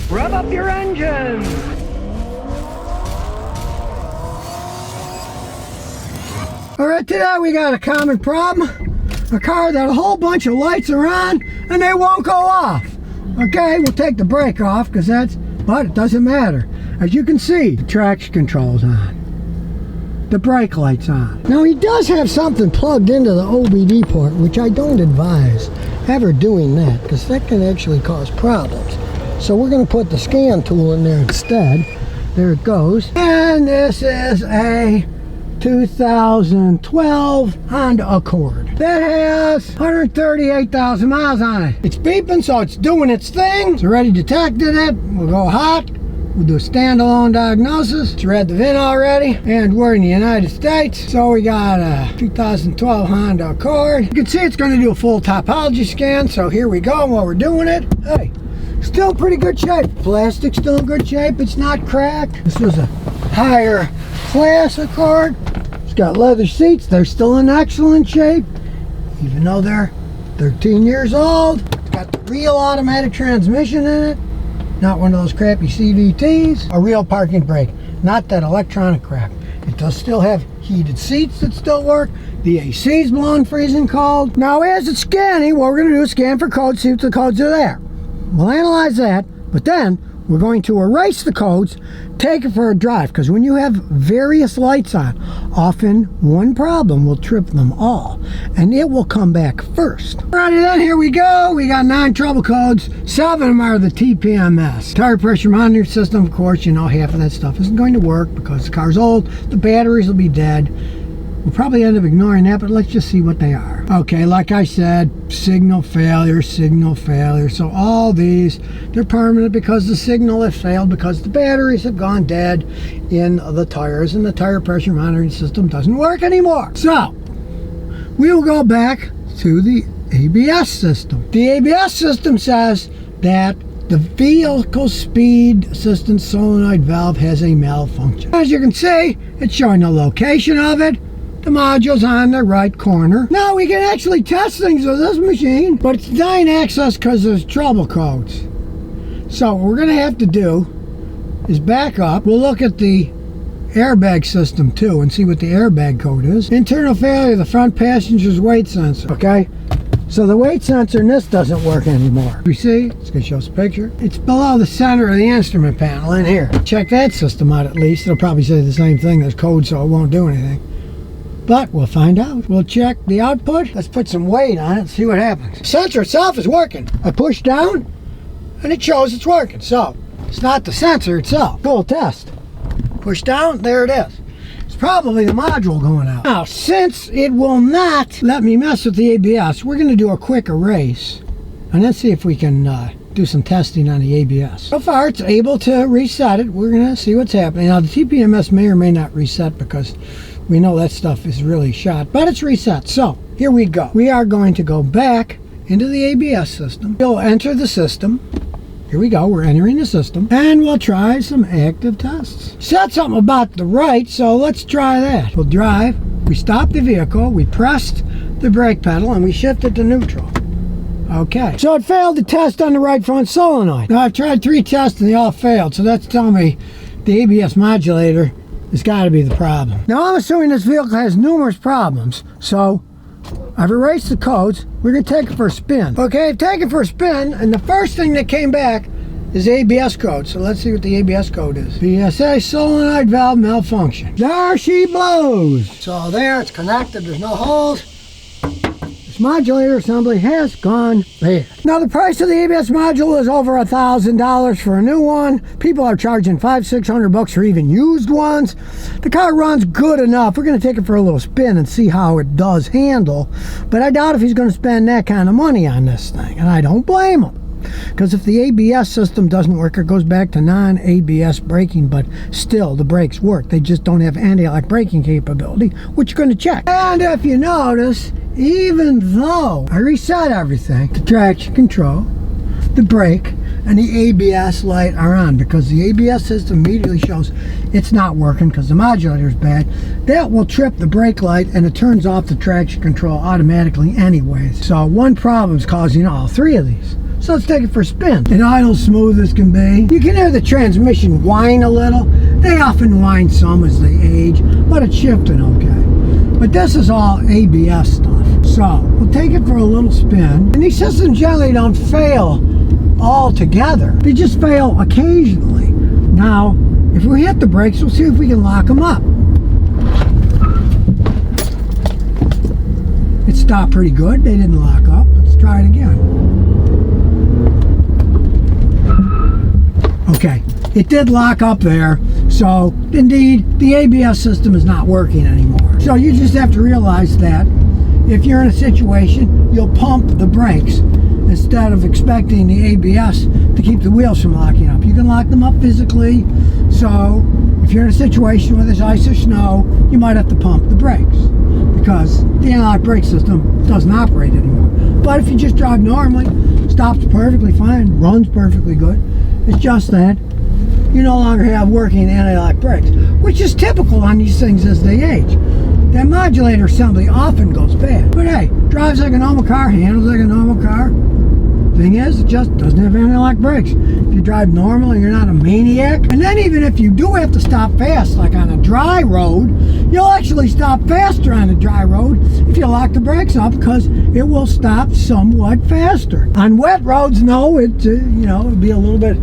Rev up your engines! Alright, today we got a common problem. A car that a whole bunch of lights are on and they won't go off. Okay, we'll take the brake off but it doesn't matter. As you can see, the traction control's on. The brake light's on. Now he does have something plugged into the OBD port, which I don't advise ever doing that, because that can actually cause problems. So we're going to put the scan tool in there instead. There it goes. And this is a 2012 Honda Accord that has 138,000 miles on it. It's beeping, so it's doing its thing. It's already detected it. We'll go hot. We'll do a standalone diagnosis. It's read the VIN already, and we're in the United States. So we got a 2012 Honda Accord. You can see it's going to do a full topology scan. So here we go. While we're doing it, hey, still pretty good shape. Plastic's still in good shape. It's not cracked. This was a higher class Accord. It's got leather seats. They're still in excellent shape, even though they're 13 years old. It's got the real automatic transmission in it. Not one of those crappy CVTs. A real parking brake, not that electronic crap. It does still have heated seats that still work. The AC's blowing freezing cold. Now as it's scanning, what we're going to do is scan for codes, see if the codes are there. We'll analyze that, but then we're going to erase the codes, take it for a drive, because when you have various lights on, often one problem will trip them all, and it will come back first. Alrighty then, here we go. We got 9 trouble codes. 7 of them are the TPMS. Tire pressure monitoring system, of course, you know, half of that stuff isn't going to work because the car's old, the batteries will be dead. We'll probably end up ignoring that, but let's just see what they are. Okay, like I said, signal failure. So all these, they're permanent because the signal has failed, because the batteries have gone dead in the tires, and the tire pressure monitoring system doesn't work anymore. So we will go back to the ABS system. The ABS system says that the vehicle speed assistance solenoid valve has a malfunction. As you can see, it's showing the location of it. The module's on the right corner. Now we can actually test things with this machine, but it's denying access because there's trouble codes. So what we're going to have to do is back up. We'll look at the airbag system too and see what the airbag code is. Internal failure of the front passenger's weight sensor. Okay, so the weight sensor in this doesn't work anymore. You see, it's going to show us a picture. It's below the center of the instrument panel in here. Check that system out at least. It'll probably say the same thing. There's code, so it won't do anything. But we'll find out. We'll check the output. Let's put some weight on it and see what happens. The sensor itself is working. I push down and it shows it's working. So it's not the sensor itself. Cool test. Push down, there it is. It's probably the module going out. Now, since it will not let me mess with the ABS, we're going to do a quick erase and let's see if we can do some testing on the ABS. So far it's able to reset it. We're going to see what's happening. Now the TPMS may or may not reset because we know that stuff is really shot, but it's reset. So here we go. We are going to go back into the ABS system. We'll enter the system. Here we go. We're entering the system, and we'll try some active tests. Said something about the right, so let's try that. We'll drive. We stopped the vehicle. We pressed the brake pedal, and we shifted to neutral. Okay. So it failed the test on the right front solenoid. Now I've tried 3 tests, and they all failed. So that's telling me the ABS modulator has got to be the problem. Now I'm assuming this vehicle has numerous problems, so I've erased the codes. We're going to take it for a spin. Okay, I've taken it for a spin, and the first thing that came back is the ABS code. So let's see what the ABS code is. PSA solenoid valve malfunction. There she blows. So there, it's connected. There's no holes. This modulator assembly has gone bad. Now the price of the ABS module is over $1,000 for a new one. People are charging $500-600 for even used ones. The car runs good enough. We're going to take it for a little spin and see how it does handle. But I doubt if he's going to spend that kind of money on this thing, and I don't blame him. Because if the ABS system doesn't work, it goes back to non-ABS braking, but still the brakes work. They just don't have anti-lock braking capability, which you're going to check. And if you notice, even though I reset everything, the traction control, the brake, and the ABS light are on, because the ABS system immediately shows it's not working because the modulator is bad. That will trip the brake light, and it turns off the traction control automatically anyways. So one problem is causing all 3 of these. So let's take it for a spin. It idles smooth as can be. You can hear the transmission whine a little. They often whine some as they age, but it's shifting okay. But this is all ABS stuff. So we'll take it for a little spin. And these systems generally don't fail altogether. They just fail occasionally. Now, if we hit the brakes, we'll see if we can lock them up. It stopped pretty good. They didn't lock up. Let's try it again. Okay, it did lock up there. So, indeed, the ABS system is not working anymore. So you just have to realize that if you're in a situation, you'll pump the brakes instead of expecting the ABS to keep the wheels from locking up. You can lock them up physically. So if you're in a situation where there's ice or snow, you might have to pump the brakes because the analog brake system doesn't operate anymore. But if you just drive normally, stops perfectly fine, runs perfectly good. It's just that you no longer have working analog brakes, which is typical on these things as they age. That modulator assembly often goes bad. But hey, drives like a normal car, handles like a normal car. Thing is, it just doesn't have analog brakes. If you drive normal and you're not a maniac, and then even if you do have to stop fast, like on a dry road, you'll actually stop faster on a dry road if you lock the brakes up because it will stop somewhat faster. On wet roads, no, it'd be a little bit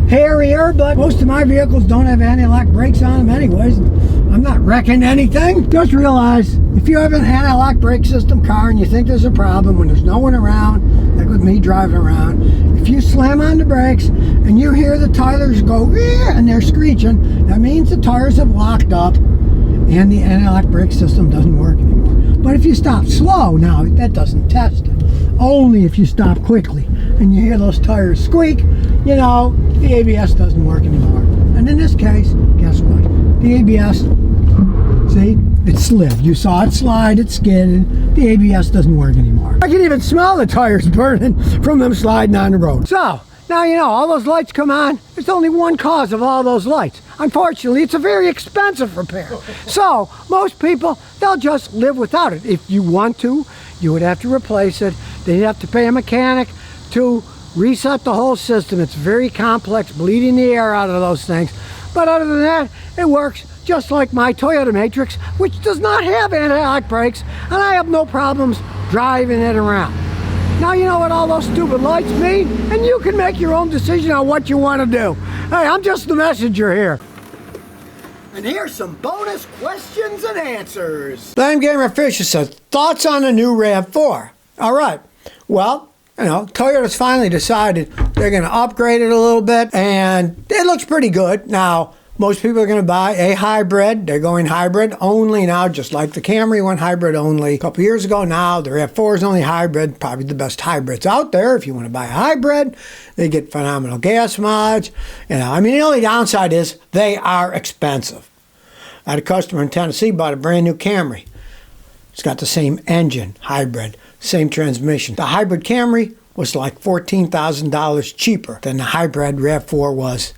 hairier, but most of my vehicles don't have anti-lock brakes on them anyways. I'm not wrecking anything. Just realize if you have an anti-lock brake system car and you think there's a problem when there's no one around, like with me driving around, if you slam on the brakes and you hear the tires go and they're screeching, that means the tires have locked up and the anti-lock brake system doesn't work anymore. But if you stop slow, now that doesn't test it. Only if you stop quickly and you hear those tires squeak, the ABS doesn't work anymore. And in this case, guess what? The ABS, see, it slid. You saw it slide, it skidded. The ABS doesn't work anymore. I can even smell the tires burning from them sliding on the road. So, now all those lights come on. There's only one cause of all those lights. Unfortunately, it's a very expensive repair. So, most people, they'll just live without it. If you want to, you would have to replace it. They'd have to pay a mechanic to reset the whole system. It's very complex, bleeding the air out of those things. But other than that, it works just like my Toyota Matrix, which does not have anti-lock brakes, and I have no problems driving it around. Now you know what all those stupid lights mean, and you can make your own decision on what you want to do. Hey, I'm just the messenger here. And here's some bonus questions and answers. Blame Gamer Fisher says, thoughts on the new RAV4? All right, well, Toyota's finally decided they're going to upgrade it a little bit, and it looks pretty good. Now, most people are going to buy a hybrid. They're going hybrid only now, just like the Camry went hybrid only a couple years ago. Now, the RAV4 is only hybrid, probably the best hybrids out there. If you want to buy a hybrid, they get phenomenal gas mileage. The only downside is they are expensive. I had a customer in Tennessee bought a brand new Camry. It's got the same engine, hybrid, same transmission. The hybrid Camry was like $14,000 cheaper than the hybrid RAV4 was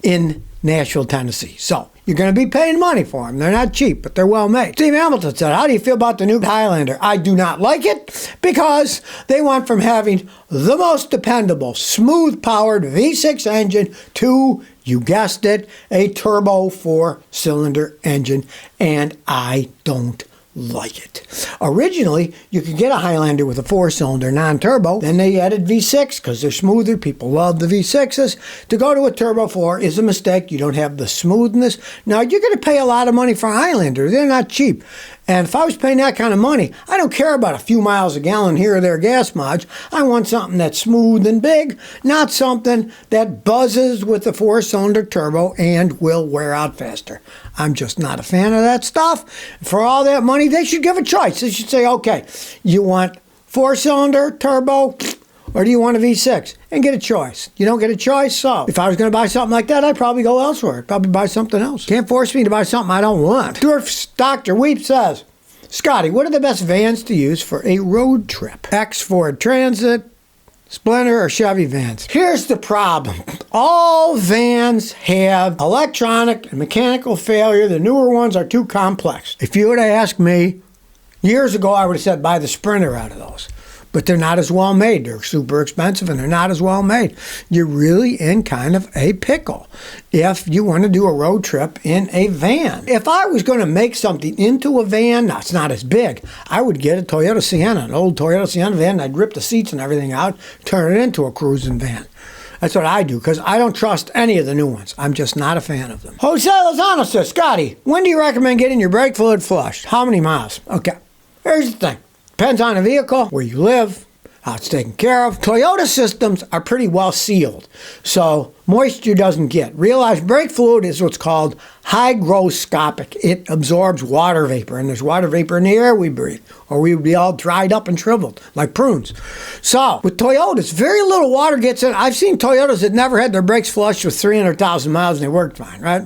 in Nashville, Tennessee. So you're going to be paying money for them. They're not cheap, but they're well made. Steve Hamilton said, how do you feel about the new Highlander? I do not like it because they went from having the most dependable, smooth-powered V6 engine to, you guessed it, a turbo 4-cylinder engine, and I don't like it. Originally, you could get a Highlander with a 4-cylinder non-turbo. Then they added V6 because they're smoother. People love the V6s. To go to a turbo 4 is a mistake. You don't have the smoothness. Now, you're going to pay a lot of money for a Highlander. They're not cheap. And if I was paying that kind of money, I don't care about a few miles a gallon here or there gas mileage. I want something that's smooth and big, not something that buzzes with the 4-cylinder turbo and will wear out faster. I'm just not a fan of that stuff. For all that money, they should give a choice. They should say, okay, you want 4-cylinder turbo or do you want a V6? And get a choice. You don't get a choice, so if I was going to buy something like that, I'd probably go elsewhere. I'd probably buy something else. Can't force me to buy something I don't want. Dwarf's Dr. Weep says, Scotty, what are the best vans to use for a road trip? X Ford Transit, Sprinter, or Chevy vans? Here's the problem. All vans have electronic and mechanical failure. The newer ones are too complex. If you would have asked me years ago, I would have said buy the Sprinter out of those. but they're not as well made. They're super expensive and they're not as well made. You're really in kind of a pickle if you want to do a road trip in a van. If I was going to make something into a van, now it's not as big, I would get a Toyota Sienna, an old Toyota Sienna van, and I'd rip the seats and everything out, turn it into a cruising van. That's what I do, because I don't trust any of the new ones. I'm just not a fan of them. Jose Lozano says, Scotty, when do you recommend getting your brake fluid flushed? How many miles? Okay, here's the thing. Depends on the vehicle, where you live, how it's taken care of. Toyota systems are pretty well sealed, so moisture doesn't get. Realize brake fluid is what's called hygroscopic. It absorbs water vapor, and there's water vapor in the air we breathe, or we would be all dried up and shriveled like prunes. So with Toyotas, very little water gets in. I've seen Toyotas that never had their brakes flushed with 300,000 miles and they worked fine, right?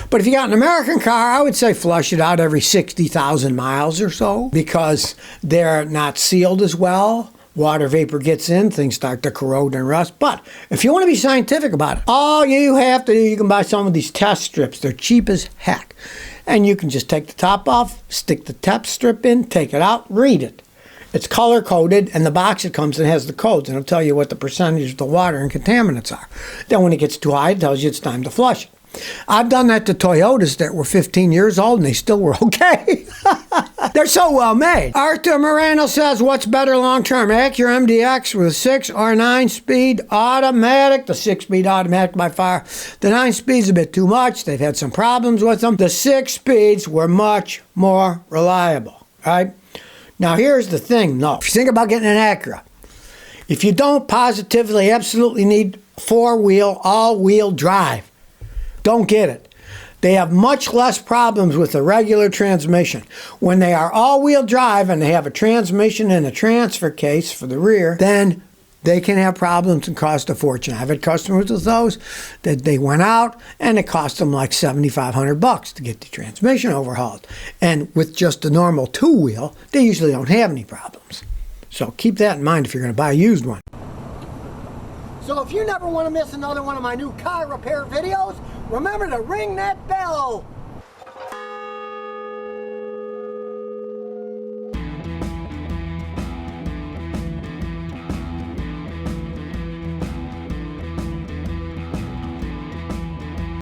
But if you got an American car, I would say flush it out every 60,000 miles or so, because they're not sealed as well. Water vapor gets in, things start to corrode and rust. But if you want to be scientific about it, all you have to do, you can buy some of these test strips. They're cheap as heck. And you can just take the top off, stick the test strip in, take it out, read it. It's color coded, and the box it comes in has the codes, and it'll tell you what the percentage of the water and contaminants are. Then when it gets too high, it tells you it's time to flush it. I've done that to Toyotas that were 15 years old and they still were okay. They're so well made. Arthur Moreno says, what's better long term, Acura MDX with a 6 or 9-speed automatic? The 6-speed automatic by far. The 9-speed's a bit too much. They've had some problems with them. The 6 speeds were much more reliable, right? Now here's the thing, though. If you think about getting an Acura, if you don't positively, absolutely need 4-wheel, all-wheel drive, don't get it. They have much less problems with the regular transmission. When they are all-wheel drive and they have a transmission and a transfer case for the rear, then they can have problems and cost a fortune. I've had customers with those that they went out and it cost them like $7,500 to get the transmission overhauled. And with just a normal 2-wheel, they usually don't have any problems. So keep that in mind if you're going to buy a used one. So if you never want to miss another one of my new car repair videos, remember to ring that bell.